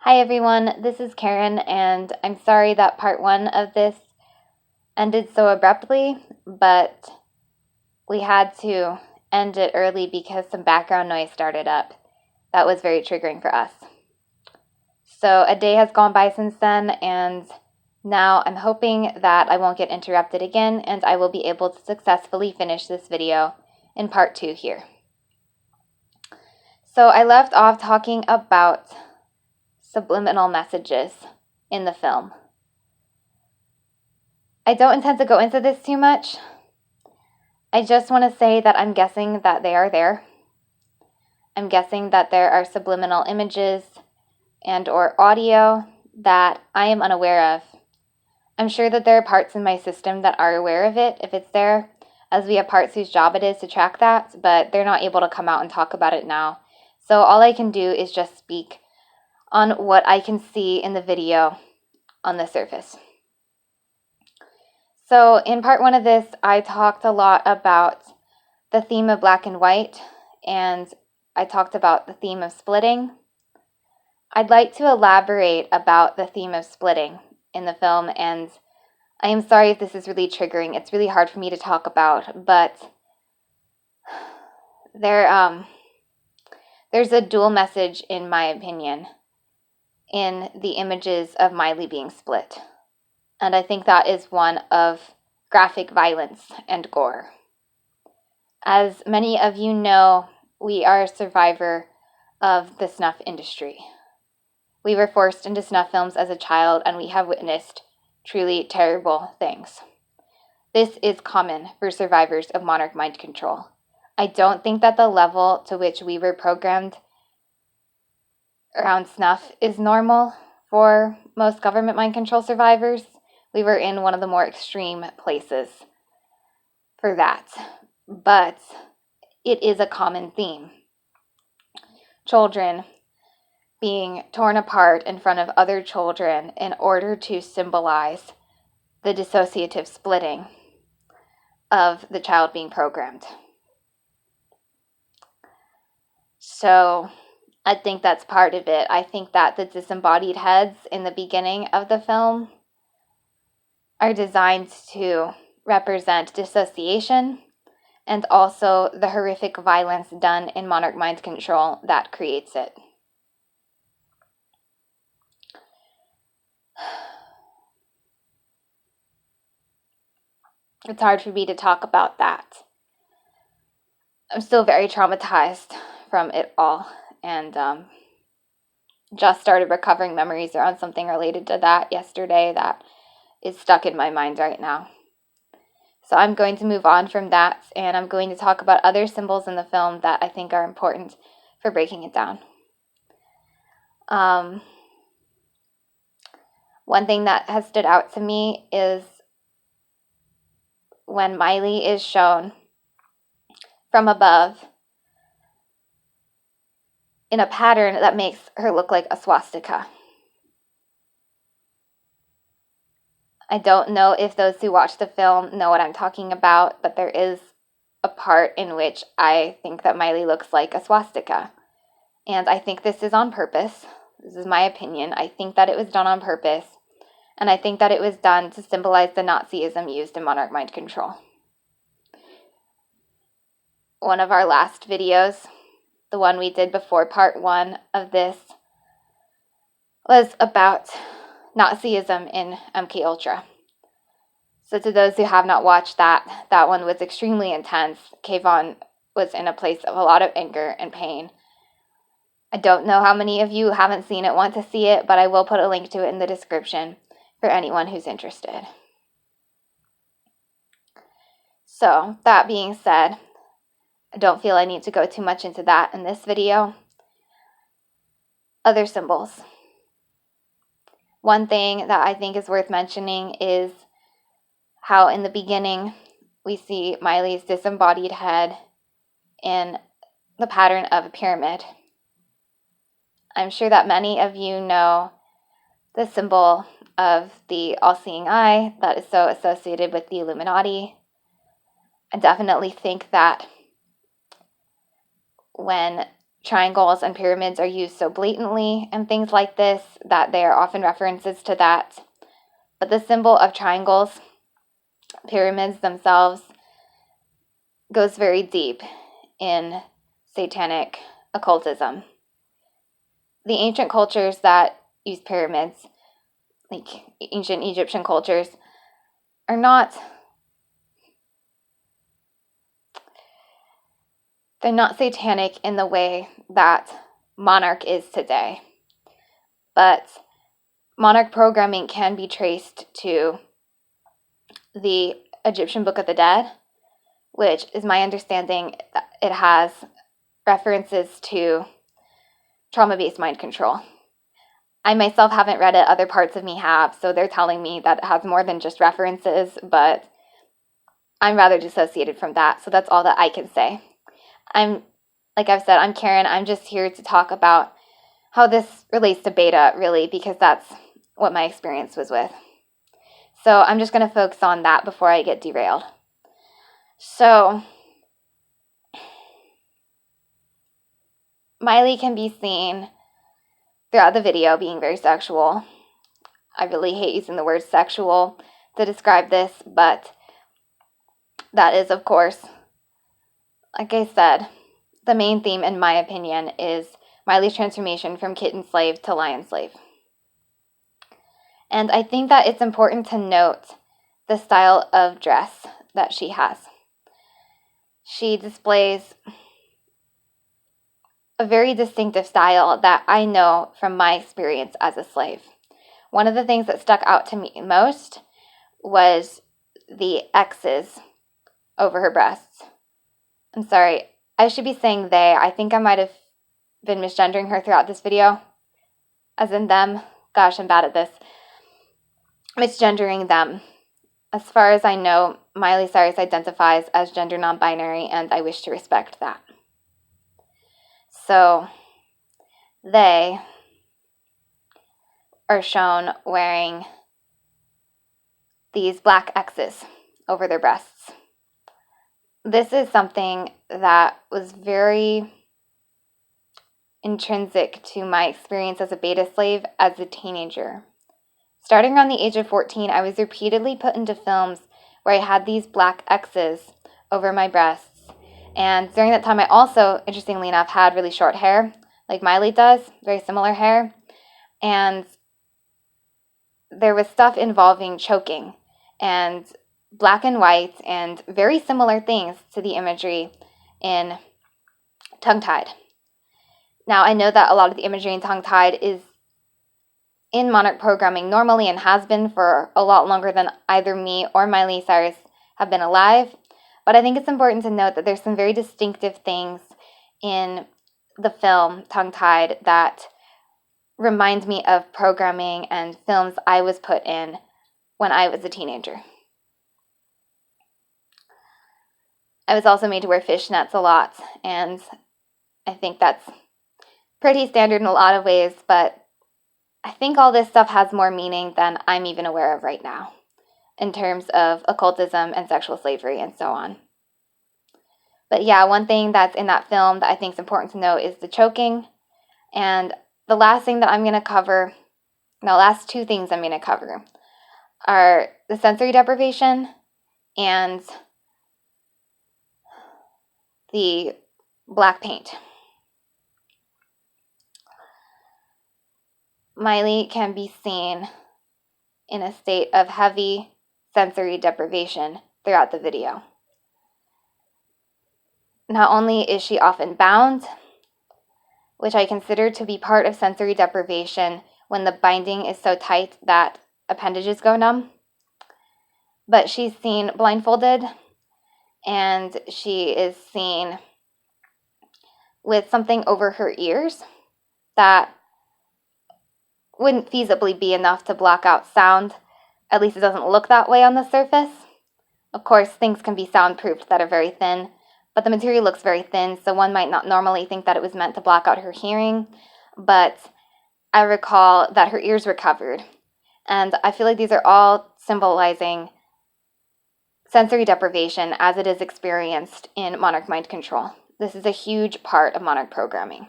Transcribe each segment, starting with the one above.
Hi everyone, this is Karen, and I'm sorry that part one of this ended so abruptly, but we had to end it early because some background noise started up. That was very triggering for us. So a day has gone by since then, and now I'm hoping that I won't get interrupted again, and I will be able to successfully finish this video in part two here. So I left off talking about subliminal messages in the film. I don't intend to go into this too much. I just want to say that I'm guessing that they are there. I'm guessing that there are subliminal images and or audio that I am unaware of. I'm sure that there are parts in my system that are aware of it if it's there, as we have parts whose job it is to track that, but they're not able to come out and talk about it now. So all I can do is just speak on what I can see in the video on the surface. So in part one of this, I talked a lot about the theme of black and white, and I talked about the theme of splitting. I'd like to elaborate about the theme of splitting in the film, and I am sorry if this is really triggering. It's really hard for me to talk about, but there's a dual message, in my opinion, in the images of Miley being split. And I think that is one of graphic violence and gore. As many of you know, we are a survivor of the snuff industry. We were forced into snuff films as a child, and we have witnessed truly terrible things. This is common for survivors of monarch mind control. I don't think that the level to which we were programmed around snuff is normal for most government mind control survivors. We were in one of the more extreme places for that. But it is a common theme. Children being torn apart in front of other children in order to symbolize the dissociative splitting of the child being programmed. So I think that's part of it. I think that the disembodied heads in the beginning of the film are designed to represent dissociation and also the horrific violence done in monarch mind control that creates it. It's hard for me to talk about that. I'm still very traumatized from it all, and just started recovering memories around something related to that yesterday that is stuck in my mind right now. So I'm going to move on from that, and I'm going to talk about other symbols in the film that I think are important for breaking it down. One thing that has stood out to me is when Miley is shown from above in a pattern that makes her look like a swastika. I don't know if those who watch the film know what I'm talking about, but there is a part in which I think that Miley looks like a swastika. And I think this is on purpose. This is my opinion. I think that it was done on purpose. And I think that it was done to symbolize the Nazism used in monarch mind control. One of our last videos, the one we did before part one of this, was about Nazism in MKUltra. So to those who have not watched that one was extremely intense. Kayvon was in a place of a lot of anger and pain. I don't know how many of you who haven't seen it want to see it, but I will put a link to it in the description for anyone who's interested. So that being said, I don't feel I need to go too much into that in this video. Other symbols. One thing that I think is worth mentioning is how in the beginning we see Miley's disembodied head in the pattern of a pyramid. I'm sure that many of you know the symbol of the all-seeing eye that is so associated with the Illuminati. I definitely think that when triangles and pyramids are used so blatantly and things like this that they are often references to that. But the symbol of triangles, pyramids themselves, goes very deep in satanic occultism. The ancient cultures that use pyramids, like ancient Egyptian cultures, are they're not satanic in the way that monarch is today. But monarch programming can be traced to the Egyptian Book of the Dead, which is my understanding it has references to trauma-based mind control. I myself haven't read it, other parts of me have, so they're telling me that it has more than just references, but I'm rather dissociated from that, so that's all that I can say. Like I've said, I'm Karen. I'm just here to talk about how this relates to beta, really, because that's what my experience was with. So I'm just going to focus on that before I get derailed. So Miley can be seen throughout the video being very sexual. I really hate using the word sexual to describe this, but that is, of course, like I said, the main theme, in my opinion, is Miley's transformation from kitten slave to lion slave. And I think that it's important to note the style of dress that she has. She displays a very distinctive style that I know from my experience as a slave. One of the things that stuck out to me most was the X's over her breasts. I'm sorry, I should be saying they. I think I might have been misgendering her throughout this video, as in them. Gosh, I'm bad at this. Misgendering them. As far as I know, Miley Cyrus identifies as gender non-binary, and I wish to respect that. So, they are shown wearing these black X's over their breasts. This is something that was very intrinsic to my experience as a beta slave as a teenager. Starting around the age of 14, I was repeatedly put into films where I had these black X's over my breasts. And during that time, I also, interestingly enough, had really short hair, like Miley does, very similar hair. And there was stuff involving choking and black and white and very similar things to the imagery in Tongue-Tied. Now, I know that a lot of the imagery in Tongue-Tied is in monarch programming normally and has been for a lot longer than either me or Miley Cyrus have been alive. But I think it's important to note that there's some very distinctive things in the film Tongue-Tied that remind me of programming and films I was put in when I was a teenager. I was also made to wear fishnets a lot, and I think that's pretty standard in a lot of ways, but I think all this stuff has more meaning than I'm even aware of right now, in terms of occultism and sexual slavery and so on. But yeah, one thing that's in that film that I think is important to note is the choking, and the last thing that I'm going to cover, last two things I'm going to cover are the sensory deprivation and the black paint. Miley can be seen in a state of heavy sensory deprivation throughout the video. Not only is she often bound, which I consider to be part of sensory deprivation when the binding is so tight that appendages go numb, but she's seen blindfolded, and she is seen with something over her ears that wouldn't feasibly be enough to block out sound. At least it doesn't look that way on the surface. Of course, things can be soundproofed that are very thin, but the material looks very thin, so one might not normally think that it was meant to block out her hearing, but I recall that her ears were covered. And I feel like these are all symbolizing sensory deprivation as it is experienced in monarch mind control. This is a huge part of monarch programming.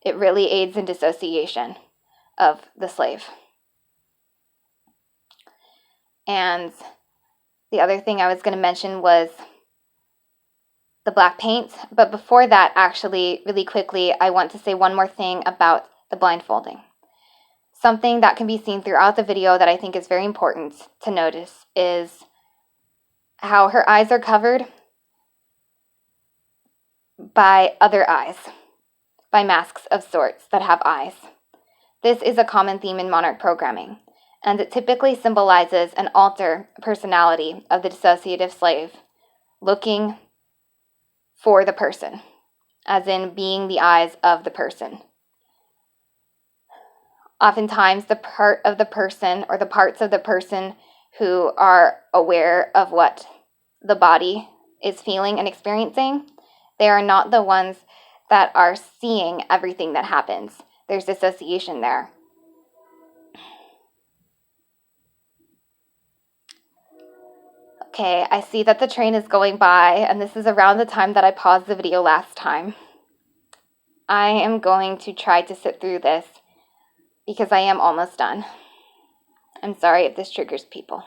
it really aids in dissociation of the slave. And the other thing I was going to mention was the black paint. But before that, actually, really quickly, I want to say one more thing about the blindfolding. Something that can be seen throughout the video that I think is very important to notice is how her eyes are covered by other eyes, by masks of sorts that have eyes. This is a common theme in monarch programming, and it typically symbolizes an alter personality of the dissociative slave looking for the person, as in being the eyes of the person. Oftentimes, the part of the person or the parts of the person who are aware of what the body is feeling and experiencing, they are not the ones that are seeing everything that happens. There's dissociation there. Okay, I see that the train is going by, and this is around the time that I paused the video last time. I am going to try to sit through this because I am almost done. I'm sorry if this triggers people.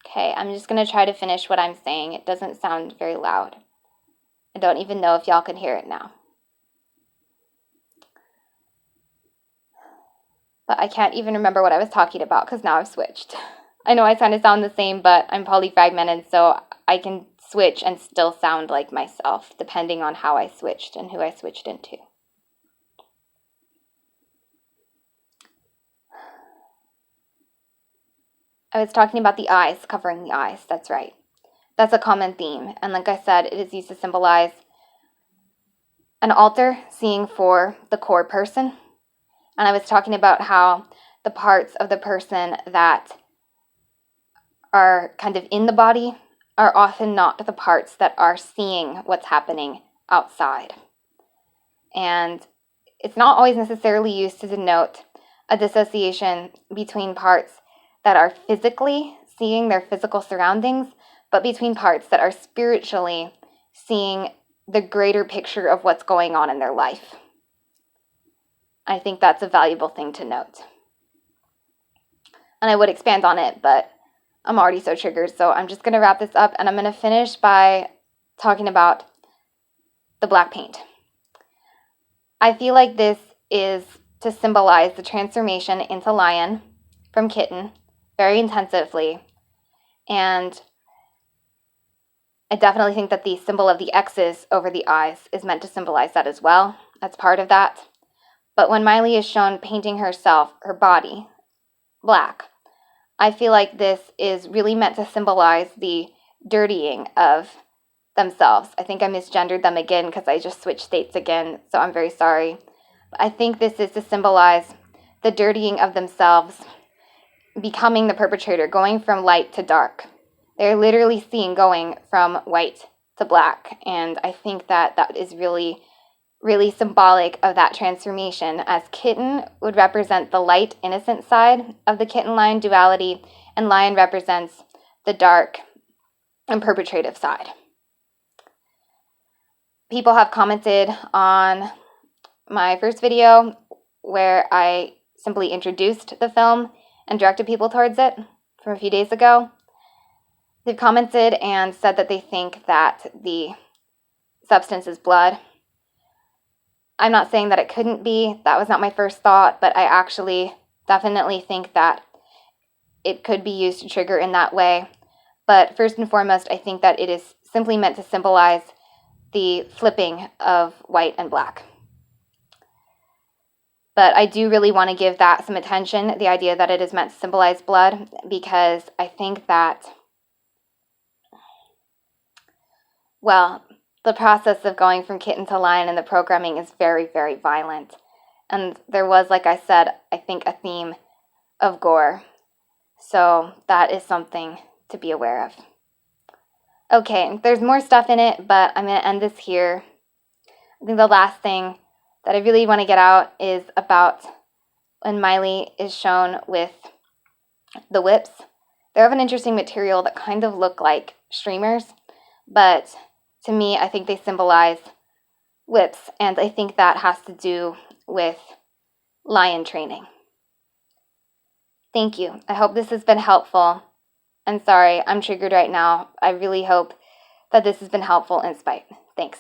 Okay, I'm just going to try to finish what I'm saying. It doesn't sound very loud. I don't even know if y'all can hear it now. But I can't even remember what I was talking about because now I've switched. I know I kind of sound the same, but I'm polyfragmented, so I can switch and still sound like myself, depending on how I switched and who I switched into. I was talking about the eyes, covering the eyes, that's right. That's a common theme, and like I said, it is used to symbolize an alter seeing for the core person. And I was talking about how the parts of the person that are kind of in the body are often not the parts that are seeing what's happening outside. And it's not always necessarily used to denote a dissociation between parts that are physically seeing their physical surroundings, but between parts that are spiritually seeing the greater picture of what's going on in their life. I think that's a valuable thing to note. And I would expand on it, but I'm already so triggered, so I'm just going to wrap this up, and I'm going to finish by talking about the black paint. I feel like this is to symbolize the transformation into lion from kitten very intensively, and I definitely think that the symbol of the X's over the eyes is meant to symbolize that as well. That's part of that. But when Miley is shown painting herself, her body, black, I feel like this is really meant to symbolize the dirtying of themselves. I think I misgendered them again because I just switched states again, so I'm very sorry. But I think this is to symbolize the dirtying of themselves, becoming the perpetrator, going from light to dark. They're literally seen going from white to black, and I think that that is really symbolic of that transformation, as kitten would represent the light, innocent side of the kitten-lion duality, and lion represents the dark and perpetrative side. People have commented on my first video where I simply introduced the film and directed people towards it from a few days ago. They've commented and said that they think that the substance is blood. I'm not saying that it couldn't be. That was not my first thought, but I actually definitely think that it could be used to trigger in that way. But first and foremost, I think that it is simply meant to symbolize the flipping of white and black. But I do really want to give that some attention, the idea that it is meant to symbolize blood, because I think that, well, the process of going from kitten to lion in the programming is very, very violent. And there was, like I said, I think a theme of gore. So that is something to be aware of. Okay, there's more stuff in it, but I'm going to end this here. I think the last thing that I really want to get out is about when Miley is shown with the whips. They're of an interesting material that kind of look like streamers, but to me, I think they symbolize whips, and I think that has to do with lion training. Thank you. I hope this has been helpful. I'm sorry, I'm triggered right now. I really hope that this has been helpful in spite. Thanks.